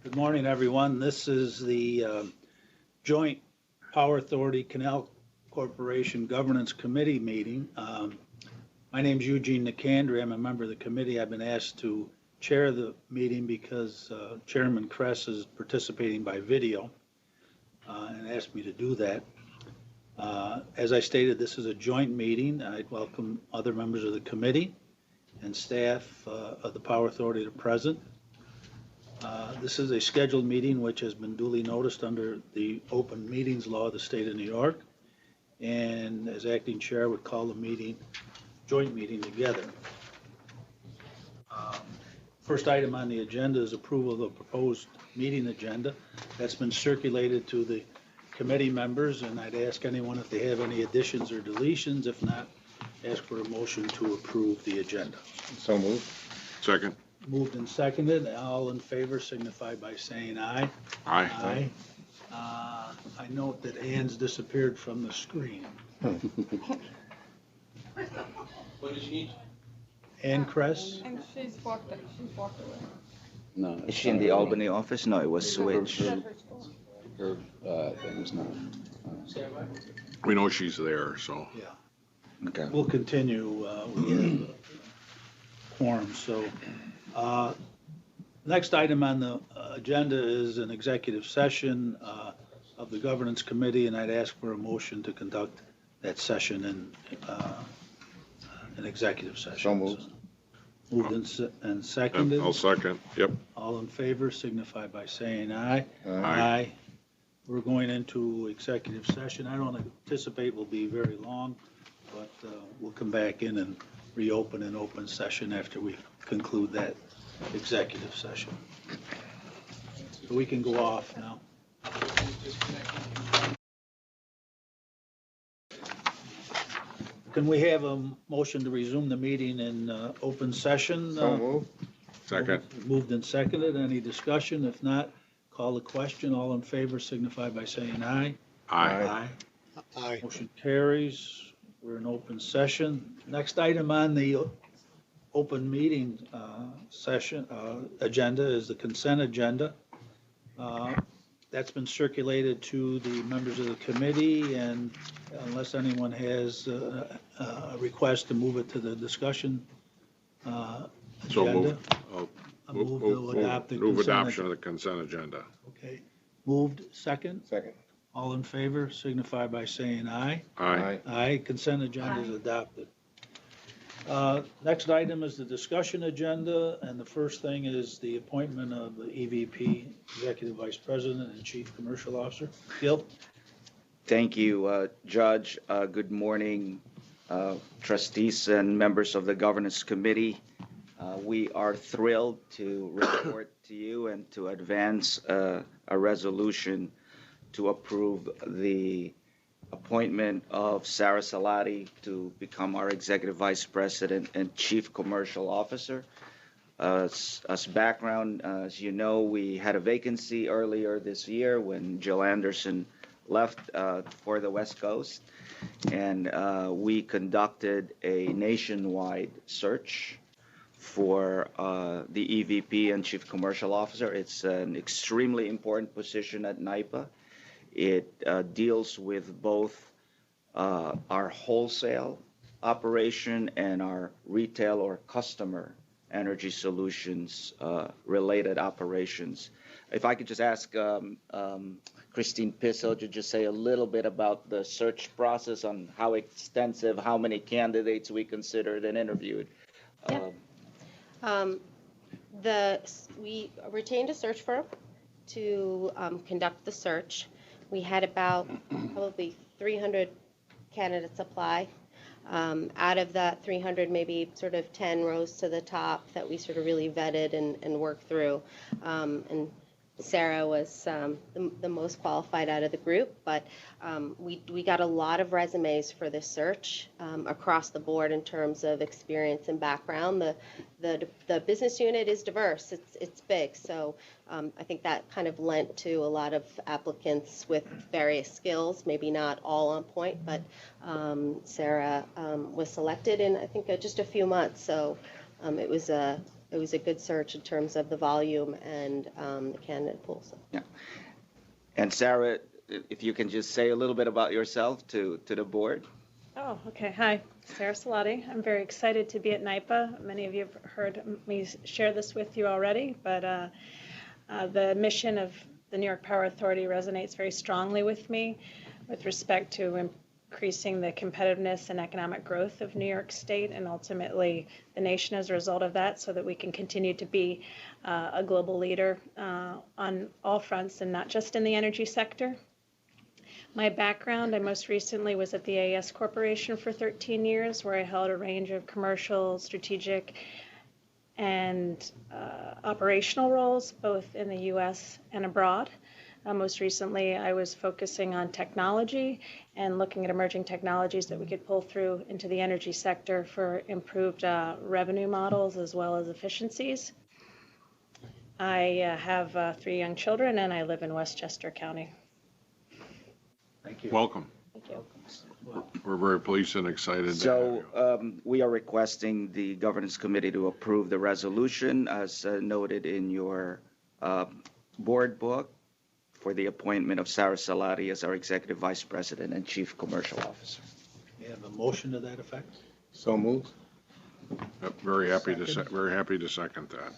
Good morning, everyone. This is the Joint Power Authority Canal Corporation Governance Committee meeting. My name is Eugene Nicandri. I'm a member of the committee. I've been asked to chair the meeting because Chairman Kress is participating by video and asked me to do that. As I stated, this is a joint meeting. I'd welcome other members of the committee and staff of the Power Authority to present. This is a scheduled meeting which has been duly noticed under the open meetings law of the state of New York. And as acting chair, would call the joint meeting together. First item on the agenda is approval of the proposed meeting agenda. That's been circulated to the committee members, and I'd ask anyone if they have any additions or deletions. If not, ask for a motion to approve the agenda. So moved. Second. Moved and seconded. All in favor signify by saying aye. Aye. I note that Ann's disappeared from the screen. What does she need? Ann Kress? And she's walked away. No. Is she in the Albany office? No, it was switched. Her thing was not. Stand by. We know she's there, so. Yeah. Okay. We'll continue. We have a quorum. So, next item on the agenda is an executive session of the governance committee, and I'd ask for a motion to conduct that session in an executive session. So moved. Moved and seconded. I'll second. Yep. All in favor signify by saying aye. Aye. We're going into executive session. I don't anticipate will be very long, but we'll come back in and reopen an open session after we conclude that executive session. So we can go off now. Can we have a motion to resume the meeting in open session? So moved. Second. Moved and seconded. Any discussion? If not, call the question. All in favor signify by saying aye. Aye. Aye. Motion carries. We're in open session. Next item on the open meeting session agenda is the consent agenda. That's been circulated to the members of the committee, and unless anyone has a request to move it to the discussion So agenda. moved. I move to adopt the Move consent adoption of the consent agenda. Okay. Moved, second. Second. All in favor signify by saying aye. Aye. Aye, consent agenda is adopted. Next item is the discussion agenda, and the first thing is the appointment of the EVP, Executive Vice President and Chief Commercial Officer. Gil? Thank you, Judge. Good morning, trustees and members of the governance committee. We are thrilled to report to you and to advance a resolution to approve the appointment of Sarah Salati to become our Executive Vice President and Chief Commercial Officer. As background, as you know, we had a vacancy earlier this year when Jill Anderson left for the West Coast, and we conducted a nationwide search for the EVP and Chief Commercial Officer. It's an extremely important position at NYPA. It deals with both our wholesale operation and our retail or customer energy solutions related operations. If I could just ask Christine Pissell to just say a little bit about the search process, on how extensive, how many candidates we considered and interviewed. We retained a search firm to conduct the search. We had about probably 300 candidates apply. Out of that 300, maybe sort of 10 rose to the top that we sort of really vetted and worked through. And Sarah was the most qualified out of the group, but we got a lot of resumes for this search across the board in terms of experience and background. The business unit is diverse, it's big, so I think that kind of lent to a lot of applicants with various skills, maybe not all on point, but Sarah was selected in, I think, just a few months, so it was a it was a good search in terms of the volume and the candidate pool. So. And Sarah, if you can just say a little bit about yourself to the board. Oh, okay. Hi, Sarah Salati. I'm very excited to be at NYPA. Many of you have heard me share this with you already, but the mission of the New York Power Authority resonates very strongly with me with respect to increasing the competitiveness and economic growth of New York State and ultimately the nation as a result of that, so that we can continue to be a global leader on all fronts and not just in the energy sector. My background, I most recently was at the AES Corporation for 13 years, where I held a range of commercial, strategic, and operational roles, both in the U.S. and abroad. Most recently, I was focusing on technology and looking at emerging technologies that we could pull through into the energy sector for improved revenue models as well as efficiencies. I have 3 young children, and I live in Westchester County. Thank you. Welcome. Thank you. We're very pleased and excited to have you. So we are requesting the Governance Committee to approve the resolution as noted in your board book for the appointment of Sarah Salati as our Executive Vice President and Chief Commercial Officer. We have a motion to that effect? So moved. Yep, very happy to second that.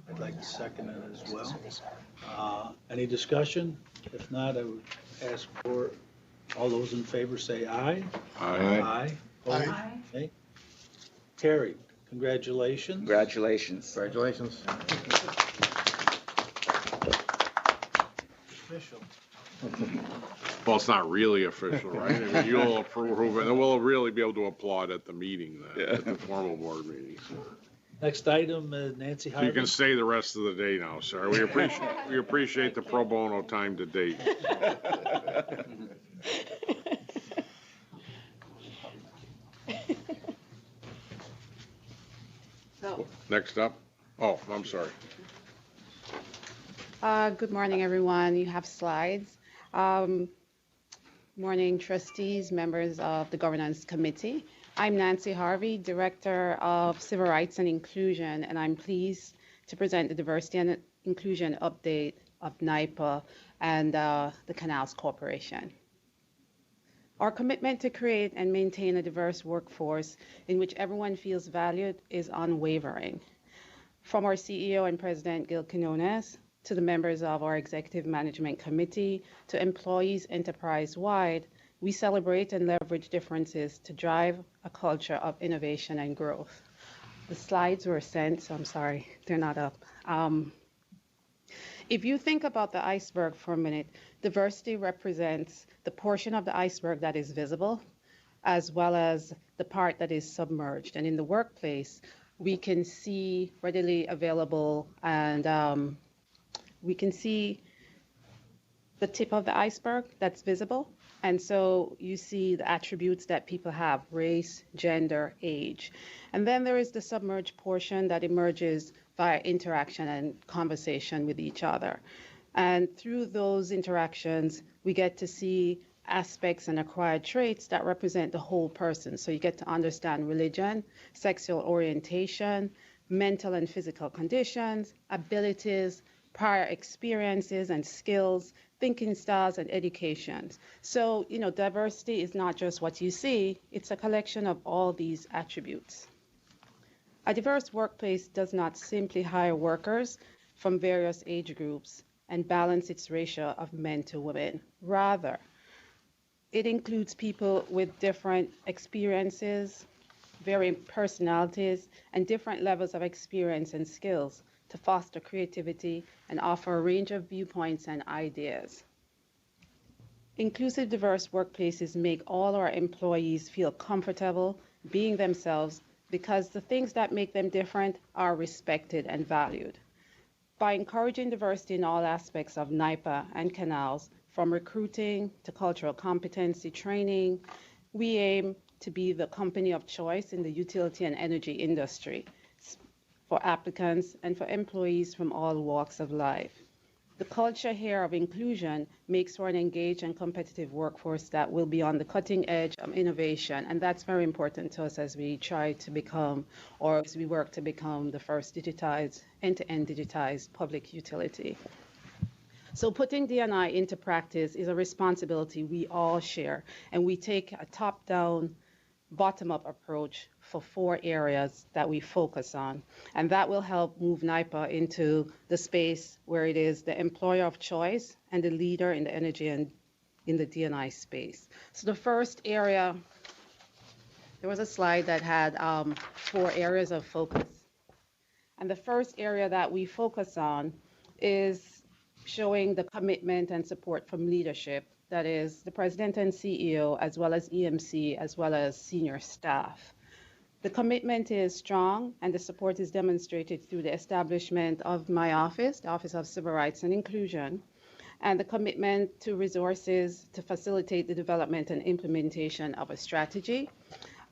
I'd like to second it as well. Any discussion? If not, I would ask for all those in favor say aye. Aye. Aye. Opposed? Nay? Carried. Congratulations. Congratulations. Congratulations. Official. Well, it's not really official, right? I mean, you'll approve it, and we'll really be able to applaud at the meeting, at the formal board meeting. Next item, Nancy You Harvey. can stay the rest of the day now, sir. We appreciate the pro bono time to date. Next up, oh, I'm sorry. Good morning, everyone. You have slides. Morning, trustees, members of the Governance Committee. I'm Nancy Harvey, Director of Civil Rights and Inclusion, and I'm pleased to present the Diversity and Inclusion Update of NYPA and the Canals Corporation. Our commitment to create and maintain a diverse workforce in which everyone feels valued is unwavering. From our CEO and President, Gil Quinones, to the members of our Executive Management Committee, to employees enterprise-wide, we celebrate and leverage differences to drive a culture of innovation and growth. The slides were sent, so I'm sorry, they're not up. If you think about the iceberg for a minute, diversity represents the portion of the iceberg that is visible, as well as the part that is submerged. And in the workplace, we can see readily available and we can see the tip of the iceberg that's visible. And so you see the attributes that people have: race, gender, age. And then there is the submerged portion that emerges via interaction and conversation with each other. And through those interactions, we get to see aspects and acquired traits that represent the whole person. So you get to understand religion, sexual orientation, mental and physical conditions, abilities, prior experiences and skills, thinking styles, and educations. So, diversity is not just what you see, it's a collection of all these attributes. A diverse workplace does not simply hire workers from various age groups and balance its ratio of men to women. Rather, it includes people with different experiences, varying personalities, and different levels of experience and skills to foster creativity and offer a range of viewpoints and ideas. Inclusive, diverse workplaces make all our employees feel comfortable being themselves because the things that make them different are respected and valued. By encouraging diversity in all aspects of NYPA and Canals, from recruiting to cultural competency training, we aim to be the company of choice in the utility and energy industry for applicants and for employees from all walks of life. The culture here of inclusion makes for an engaged and competitive workforce that will be on the cutting edge of innovation, and that's very important to us as we try to become, or as we work to become, the first digitized, end-to-end digitized public utility. So putting D&I into practice is a responsibility we all share, and we take a top-down, bottom-up approach for 4 areas that we focus on. And that will help move NYPA into the space where it is the employer of choice and the leader in the energy and in the D&I space. So the first area, there was a slide that had 4 areas of focus. And the first area that we focus on is showing the commitment and support from leadership, that is the president and CEO, as well as EMC, as well as senior staff. The commitment is strong, and the support is demonstrated through the establishment of my office, the Office of Civil Rights and Inclusion, and the commitment to resources to facilitate the development and implementation of a strategy,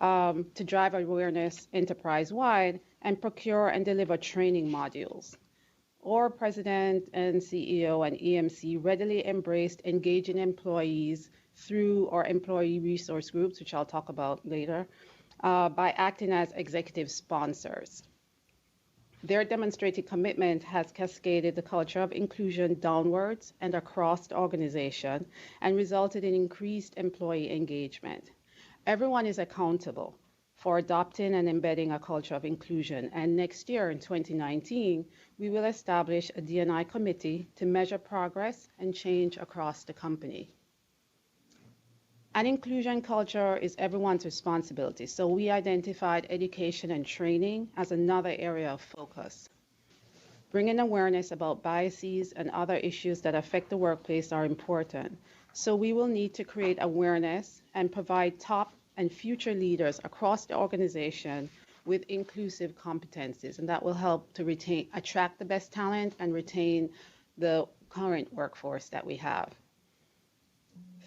to drive awareness enterprise-wide, and procure and deliver training modules. Our president and CEO and EMC readily embraced engaging employees through our employee resource groups, which I'll talk about later, by acting as executive sponsors. Their demonstrated commitment has cascaded the culture of inclusion downwards and across the organization and resulted in increased employee engagement. Everyone is accountable for adopting and embedding a culture of inclusion. And next year, in 2019, we will establish a D&I committee to measure progress and change across the company. An inclusion culture is everyone's responsibility, so we identified education and training as another area of focus. Bringing awareness about biases and other issues that affect the workplace are important, so we will need to create awareness and provide top and future leaders across the organization with inclusive competencies, and that will help to attract the best talent and retain the current workforce that we have.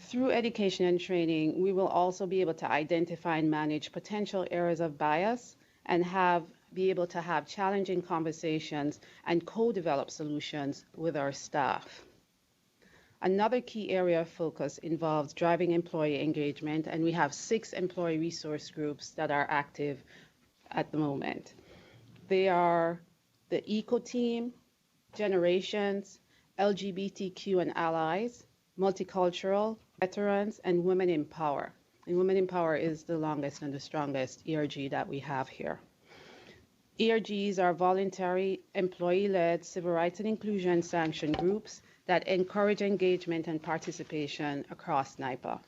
Through education and training, we will also be able to identify and manage potential areas of bias and be able to have challenging conversations and co-develop solutions with our staff. Another key area of focus involves driving employee engagement, and we have 6 employee resource groups that are active at the moment. They are the Eco Team, Generations, LGBTQ and Allies, Multicultural, Veterans, and Women in Power. And Women in Power is the longest and the strongest ERG that we have here. ERGs are voluntary, employee-led civil rights and inclusion sanction groups that encourage engagement and participation across NYPA.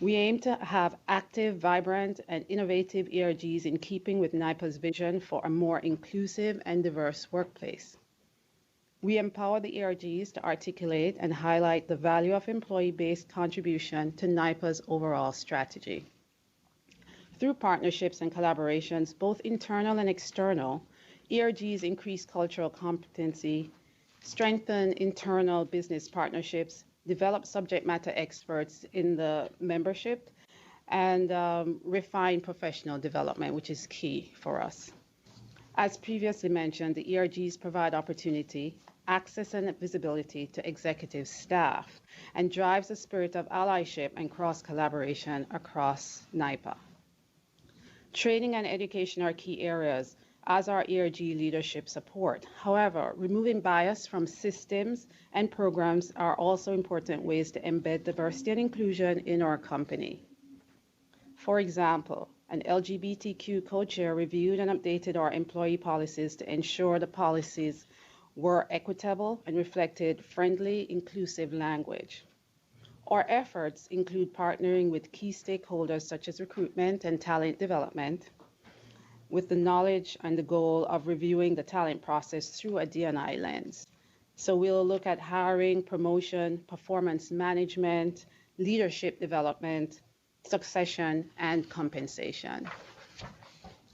We aim to have active, vibrant, and innovative ERGs in keeping with NYPA's vision for a more inclusive and diverse workplace. We empower the ERGs to articulate and highlight the value of employee-based contribution to NYPA's overall strategy. Through partnerships and collaborations, both internal and external, ERGs increase cultural competency, strengthen internal business partnerships, develop subject matter experts in the membership, and refine professional development, which is key for us. As previously mentioned, the ERGs provide opportunity, access, and visibility to executive staff, and drives a spirit of allyship and cross-collaboration across NYPA. Training and education are key areas, as our ERG leadership support. However, removing bias from systems and programs are also important ways to embed diversity and inclusion in our company. For example, an LGBTQ co-chair reviewed and updated our employee policies to ensure the policies were equitable and reflected friendly, inclusive language. Our efforts include partnering with key stakeholders such as recruitment and talent development, with the knowledge and the goal of reviewing the talent process through a D&I lens. So we'll look at hiring, promotion, performance management, leadership development, succession, and compensation.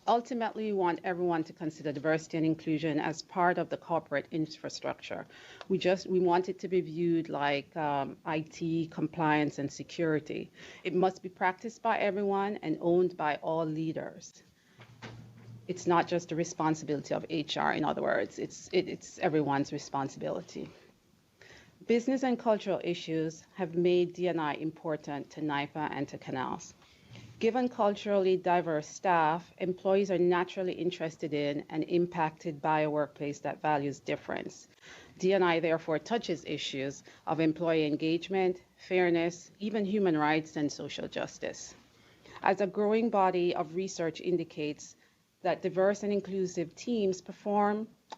Ultimately, we want everyone to consider diversity and inclusion as part of the corporate infrastructure. We want it to be viewed like IT, compliance, and security. It must be practiced by everyone and owned by all leaders. It's not just the responsibility of HR, in other words, it's everyone's responsibility. business and cultural issues have made D&I important to NYPA and to Canals. Given culturally diverse staff, employees are naturally interested in and impacted by a workplace that values difference. D&I therefore touches issues of employee engagement, fairness, even human rights and social justice. As a growing body of research indicates that diverse and inclusive teams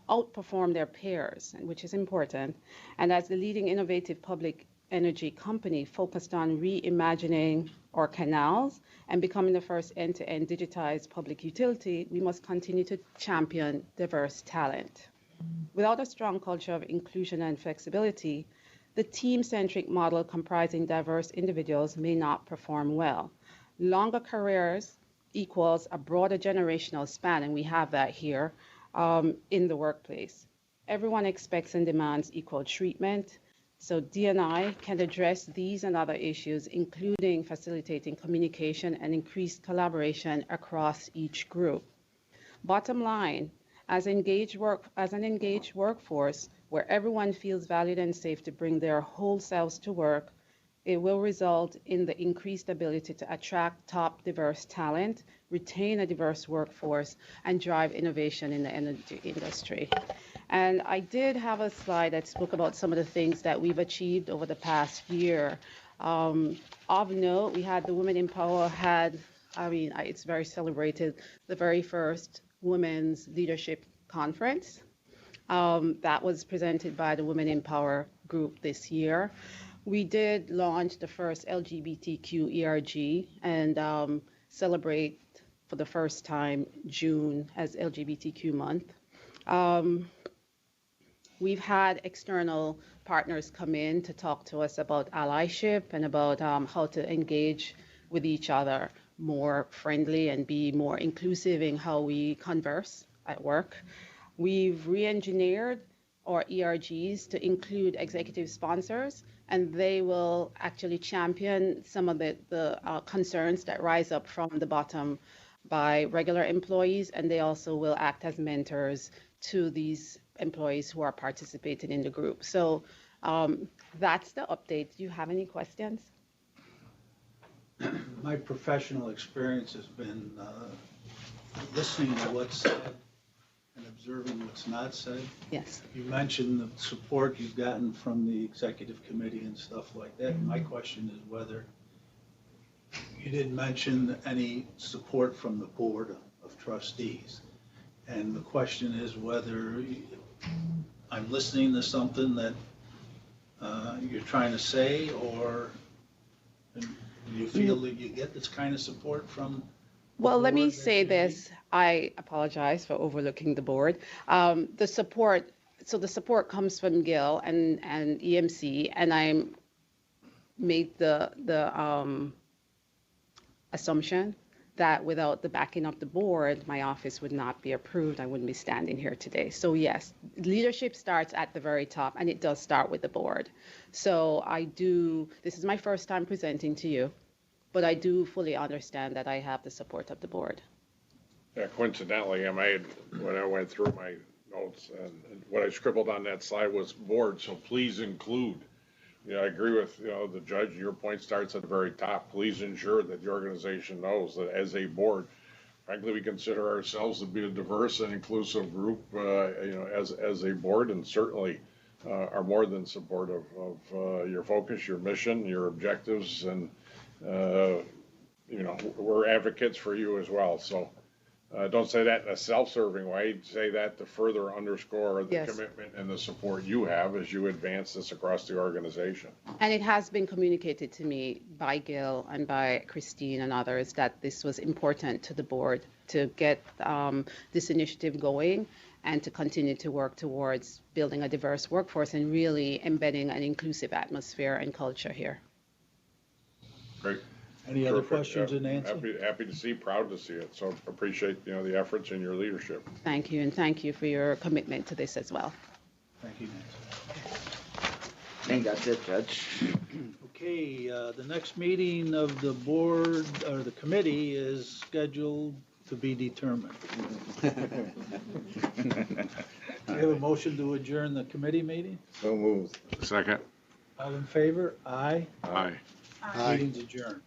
outperform their peers, which is important, and as the leading innovative public energy company focused on reimagining our canals and becoming the first end-to-end digitized public utility, we must continue to champion diverse talent. Without a strong culture of inclusion and flexibility, the team-centric model comprising diverse individuals may not perform well. Longer careers equals a broader generational span, and we have that here in the workplace. Everyone expects and demands equal treatment. So D&I can address these and other issues, including facilitating communication and increased collaboration across each group. Bottom line, as an engaged workforce where everyone feels valued and safe to bring their whole selves to work, it will result in the increased ability to attract top diverse talent, retain a diverse workforce, and drive innovation in the energy industry. And I did have a slide that spoke about some of the things that we've achieved over the past year. Of note, we had the Women in Power it's very celebrated, the very first Women's Leadership Conference. That was presented by the Women in Power group this year. We did launch the first LGBTQ ERG and celebrate for the first time June as LGBTQ month. We've had external partners come in to talk to us about allyship and about how to engage with each other more friendly and be more inclusive in how we converse at work. We've re-engineered our ERGs to include executive sponsors, and they will actually champion some of the concerns that rise up from the bottom by regular employees, and they also will act as mentors to these employees who are participating in the group. So that's the update. Do you have any questions? My professional experience has been listening to what's said and observing what's not said. Yes. You mentioned the support you've gotten from the executive committee and stuff like that. My question is whether you didn't mention any support from the board of trustees. And the question is whether I'm listening to something that you're trying to say, or do you feel that you get this kind of support from? Well, let me say this. I apologize for overlooking the board. The support comes from Gil and EMC, and I made the assumption that without the backing of the board, my office would not be approved. I wouldn't be standing here today. So yes, leadership starts at the very top, and it does start with the board. So this is my first time presenting to you, but I do fully understand that I have the support of the board. Yeah, coincidentally, when I went through my notes, and what I scribbled on that slide was board, so please include. I agree with, the judge, your point starts at the very top. Please ensure that the organization knows that as a board, frankly, we consider ourselves to be a diverse and inclusive group, as a board, and certainly are more than supportive of your focus, your mission, your objectives, and, we're advocates for you as well. So don't say that in a self-serving way. Say that to further underscore the commitment and the support you have as you advance this across the organization. And it has been communicated to me by Gil and by Christine and others that this was important to the board to get this initiative going and to continue to work towards building a diverse workforce and really embedding an inclusive atmosphere and culture here. Great. Any other questions and answers? Happy to see, proud to see it. So appreciate, the efforts and your leadership. Thank you, and thank you for your commitment to this as well. Thank you, Nancy. I think that's it, Judge. Okay, the next meeting of the board, or the committee, is scheduled to be determined. Do you have a motion to adjourn the committee meeting? So moved. Second. All in favor? Aye. Aye. Meeting's adjourned.